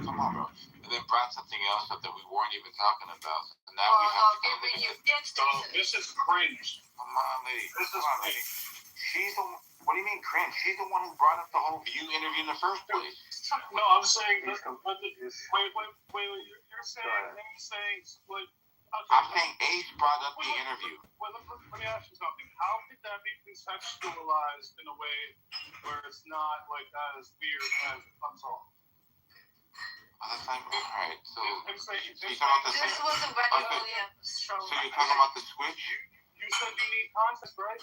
Come on, bro. And then brought something else up that we weren't even talking about. And now we have to kind of giving you So instances. this is cringe. Come on, lady. This Come is on, lady. She's the one. What do you mean cringe? She's the one who brought up the whole View interview in the first place. No, I'm saying wait. You're saying what? Okay, I'm saying Ace brought up the interview. Well, let me ask you something. How could that be conceptualized in a way where it's not like as weird as unsolved? Oh, that's not all right. So I'm saying, you're talking about the This was a Wendy Williams show. So you're talking about the switch? you said you need context, right?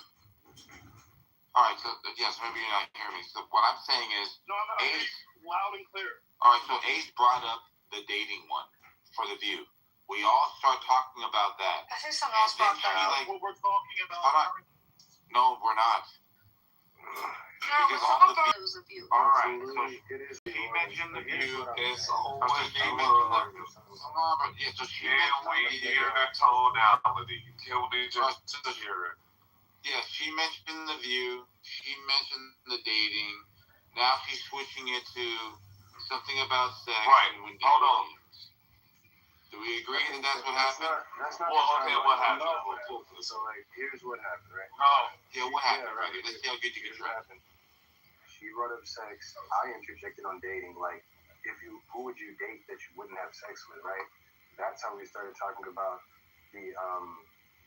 All right. So yes, maybe you're not hearing me. So what I'm saying is, No, I'm not. Ace. Loud and clear. All right. So Ace brought up the dating one for the View. We all start talking about that. I think someone else brought that up. Like, What we're talking about. hold on. No, we're not. Because on the it was a view. All right. So He mentioned the view. it's always she been mentioned the yeah, so she Can we mentioned hear the tonality? Can we just hear it? yeah, she mentioned the view. She mentioned the dating. Now she's switching it to something about sex. Right. And Wendy Hold on. Williams. Do we agree that that's what happened? That's not Well, okay, what happened? So, like, here's what happened, right? No. Yeah, what happened, right. right? Let's see how good you can Here's what try. happened. She brought up sex. I interjected on dating. Like, who would you date that you wouldn't have sex with, right? That's how we started talking about the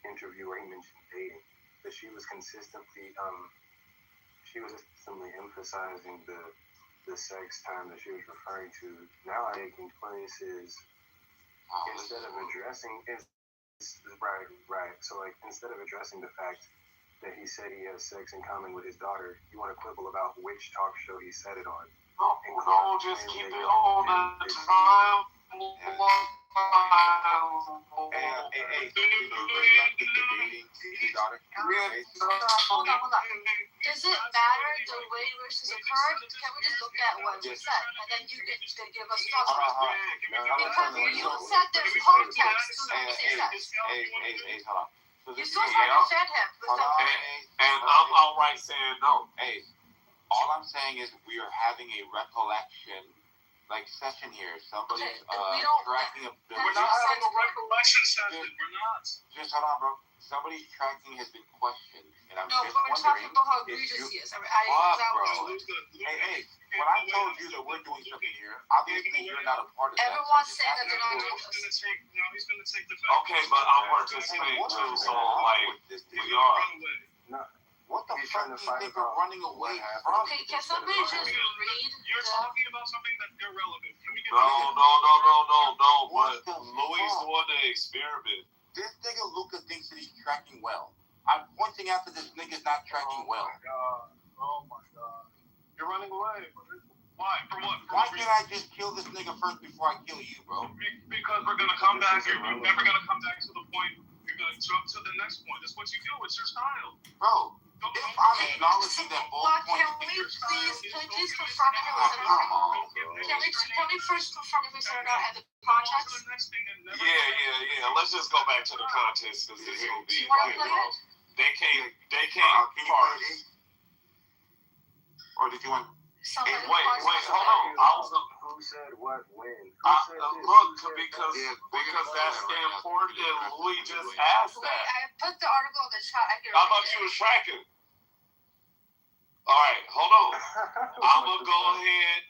interview where he mentioned dating. That she was consistently emphasizing the sex time that she was referring to. Now taking place is instead of addressing right. So like instead of addressing the fact that he said he has sex in common with his daughter, you want to quibble about which talk show he said it on. No, just keep it on the time. Hey, did you bring up the dating his daughter? Hold on. Does it matter the way versus occurred? Can we just look at what was said and then you can give us thoughts? Because you said there's context to what he said. Hey, hold on. So You this still is have to defend him. hold on, And I'm outright saying no. Hey, all I'm saying is we are having a recollection session here. Somebody's we don't- tracking a We're not having a recollection session. We're not. Just hold on, bro. Somebody's tracking has been questioned, and I'm No, just but we're talking wondering. about how if egregious you- he is. Fuck, That bro. was Hey, when I told you that we're doing something here, obviously you're not a part of that. Everyone's So just saying that ask they're not me doing to- this. Okay, but I'm participating too, so like we are. What the He's fuck trying to do you fight think we're about running away what from? Okay, can somebody just read You're the... talking about something that's irrelevant. Can we get No. What But the Louis fuck? the one to experiment. This nigga Luca thinks that he's tracking well. I'm pointing out that this nigga's not tracking well. Oh my god. You're running away. Why? From what? Why can't I just kill this nigga first before I kill you, bro? Because we're gonna come back. You're never gonna come back to the point. You're gonna jump to the next point. That's what you do. It's your style. Bro, if I'm acknowledging that both Well, points... can we please confirm if it was a... Come on, bro. Can we first confirm if we said or not at the context? Yeah. Let's just go back to the context because this is gonna be Do you want to like, play it? they can't Can you parse. play it? Or did you want... Somebody Wait, wants to- hold on. I was who said what when? look because that's the important. Louis just asked Wait, that. I put the article in the chat. I can I thought read you it. was tracking. All right, hold on. I'm gonna go ahead.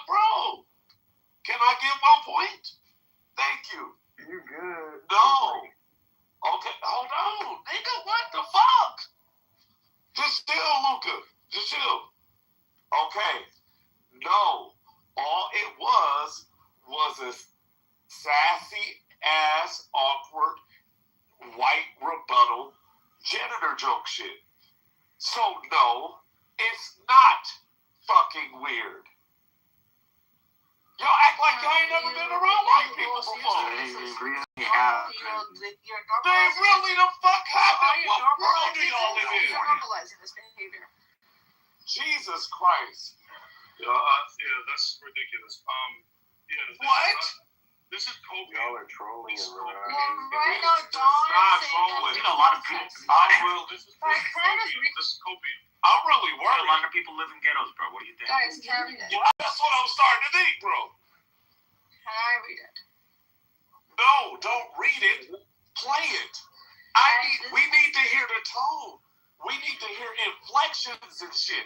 Bro, can I give my point? Thank you. You good? No. Okay, hold on. Nigga, what the fuck? Just chill, Luca. Just chill. Okay. No. All it was a sassy ass, awkward, white rebuttal janitor joke shit. So no, it's not fucking weird. Y'all act like y'all ain't never been around white people before. They have. They really the fuck happen. What world do y'all live in? You're normalizing this behavior. Jesus Christ. Yeah, that's ridiculous. What? This is Kobe. Y'all are trolling and Well, running. right now, Dawn not is saying trolling. that... You know, a lot of people- This is Guys, can I just read... This is Kobe. I'm really A lot worried. of people live in ghettos, bro. What do you think? Guys, can I read it? That's what I'm starting to think, bro. Can I read it? No, don't read it. Play it. We need to hear the tone. We need to hear inflections and shit.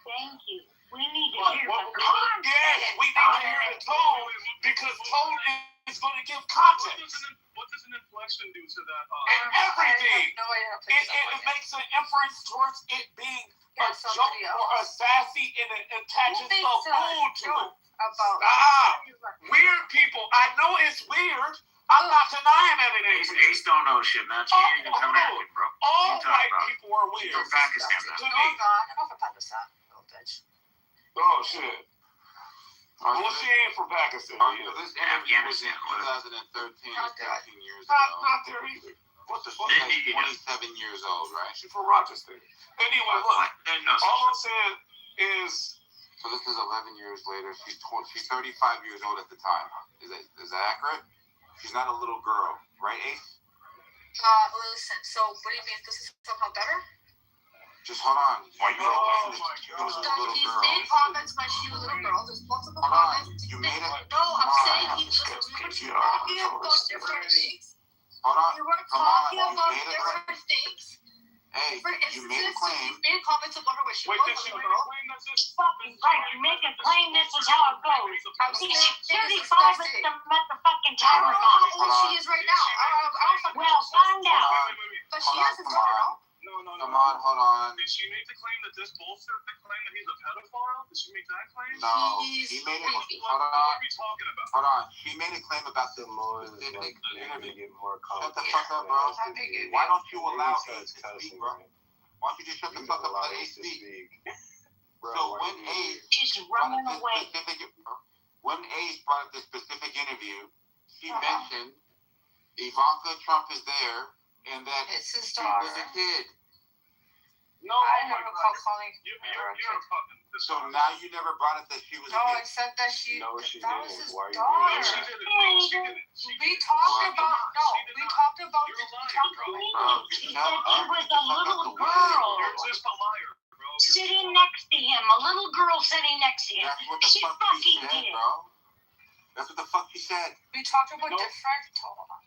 Thank you. We need to hear Yes, the we need to hear the tone because tone is going to give context. What does an inflection do to that? Everything. I have no idea how to play It stuff like makes an inference towards it being a Yeah, joke somebody or a else. sassy and it attaches Who the makes a mood to it. joke about... Stop. Weird people. I know it's weird. I'm not denying that it ain't weird. Ace don't know shit, man. She ain't even come at it, bro. All What you talking white about? people are She's weird. from Pakistan, To man. No, me. I'm not. I'm not from Pakistan, little bitch. Oh, shit. Well, she ain't from Pakistan. So either. this interview was in Afghanistan, 2013, Not there. 13 years Not, ago. not there either. What the fuck? She's 27 years old, right? She's from Rochester. Anyway, look, all I'm saying is. So this is 11 years later. She's 35 years old at the time. Is that accurate? She's not a little girl, right, Ace? Listen. So what do you mean? This is somehow better? Just hold on. Why you claim oh that she was a So little he's girl? made comments when she was a little girl. There's multiple Hold on. comments. You made it. No, I'm saying on. we were talking about different things. Hold on. We were Come on. talking You about made it. different things. Hey, Different you made a instances. claim. He's made comments about her when she Wait, was did a she little make a girl. claim that this Fucking right. You make a claim, this is how it goes. I'm She's saying 35 at the fucking I don't timer know how box. old she is right now. I don't fucking Well, know. find out. But she Hold on, is a come daughter. on. No. Come on, hold on. Did she make the claim that this bolstered the claim that he's a pedophile? Did she make that claim? No, She's he made it. creepy. Hold What on. are we talking about? Hold on. She made a claim about the Samoan is specific like interview. get more Shut the confident. fuck up, bro. Why don't you allow Ace Ace to to speak, speak, bro? right? Why don't you just shut the You fuck don't up allow and let Ace Ace to speak? speak. Bro, So why when do you- Ace She's brought running up away. when Ace brought up this specific interview, she mentioned Ivanka Trump is there and that It's his she daughter. was a kid. No, I oh my never God. calling You're her a fucking So dishonest. now you never brought up that she was No, a I kid. said that she. No, she that was didn't. his Why are you daughter. No, she didn't. No, she didn't. She We didn't. talked What? about She did not. talked about You're the a liar, Trump bro. thing. Bro, She just said shut she up. was Get the a fuck out little the way. girl. You're just a liar, bro. Sitting next to him. A little girl sitting next to him. That's what the She fuck she fucking said, did. bro. That's what the fuck she said. We talked about No. different. Hold on.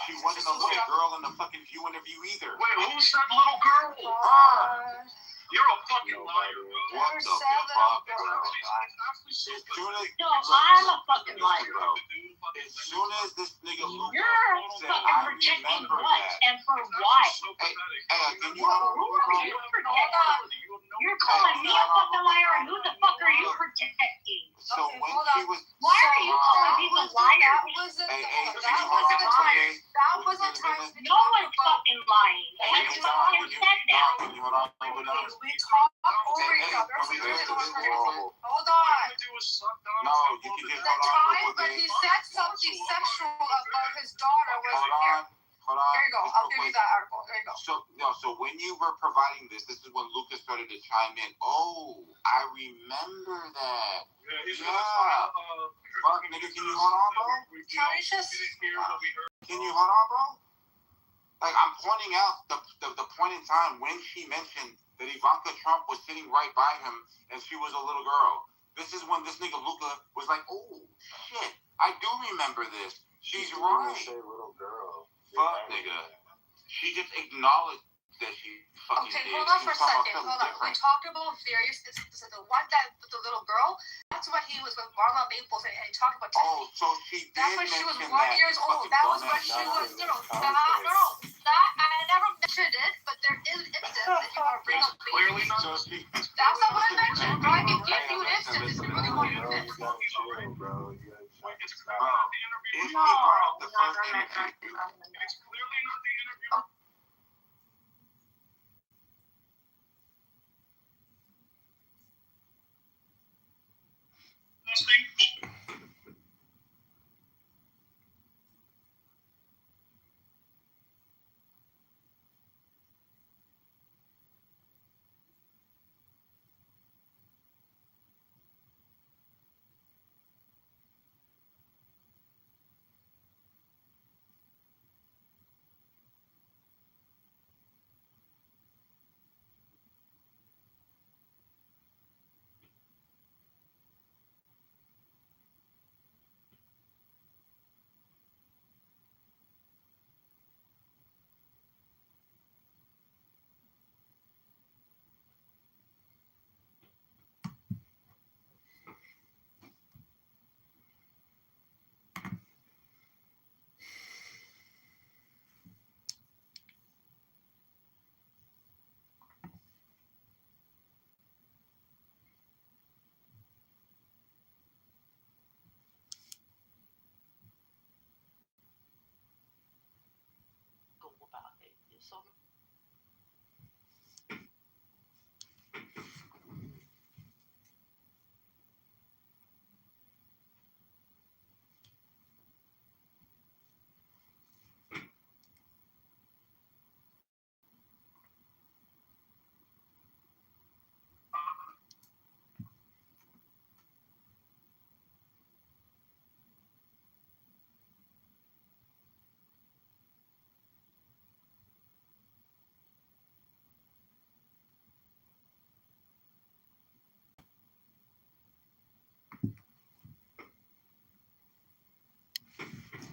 She wasn't a little girl in the fucking View interview either. Wait, who said little girl? Her. You're a fucking Nobody. liar, bro. What Never the said that. fuck, It's bro? actually so As soon as, No, I'm a fucking listen, liar. bro. As soon as this nigga Luca You're said, fucking I protecting remember what that. and for what? Hey, can you Who hold on, are bro? you protecting? You're calling me a fucking liar, and who the fuck are you protecting? So Okay, when hold she on. was, Why are you calling people liars? That wasn't hey, the can that you hold wasn't on the for time. me? That wasn't the time we No talked one's about. fucking lying. Hey, I can you just hold on? fucking said that. Can you hold on? Hold on. We talked over Hey, each other. can So we you're get the one this who's- wrong? Hold on. No, you can just The hold on time, real but quick. he said something sexual about his daughter Hold wasn't here. on, hold on. There you go. Just I'll real give you quick. that article. There you go. So when you were providing this is when Lucas started to chime in. Oh, I remember that. Fuck, nigga, can you hold on, bro? Can we just? Can you hold on, bro? Like, I'm pointing out the point in time when she mentioned that Ivanka Trump was sitting right by him and she was a little girl. This is when this nigga Luca was like, oh, shit, I do remember this. She's You right. didn't say little girl. Fuck, nigga. She just acknowledged that she fucking Okay, did. hold on She for a was talking second. about Hold something on. We different. talked about various instances. The one that with the little girl, that's when he was with Marla Maples and he talked about Oh, so she did that's when she was mention 1 that. years old. Fucking That was when dumbass she nigga. was, that I never mentioned it, but there is an instance that you want to bring up. Clearly not. So she, That's not what I mentioned, bro. I can give you an instance if you really want to Bro, hear you this. gotta chill, bro. You gotta chill. It's bro, clearly if she No, brought up the no, first no, no, interview, no, no, no. It's clearly not the interview. Go about it. So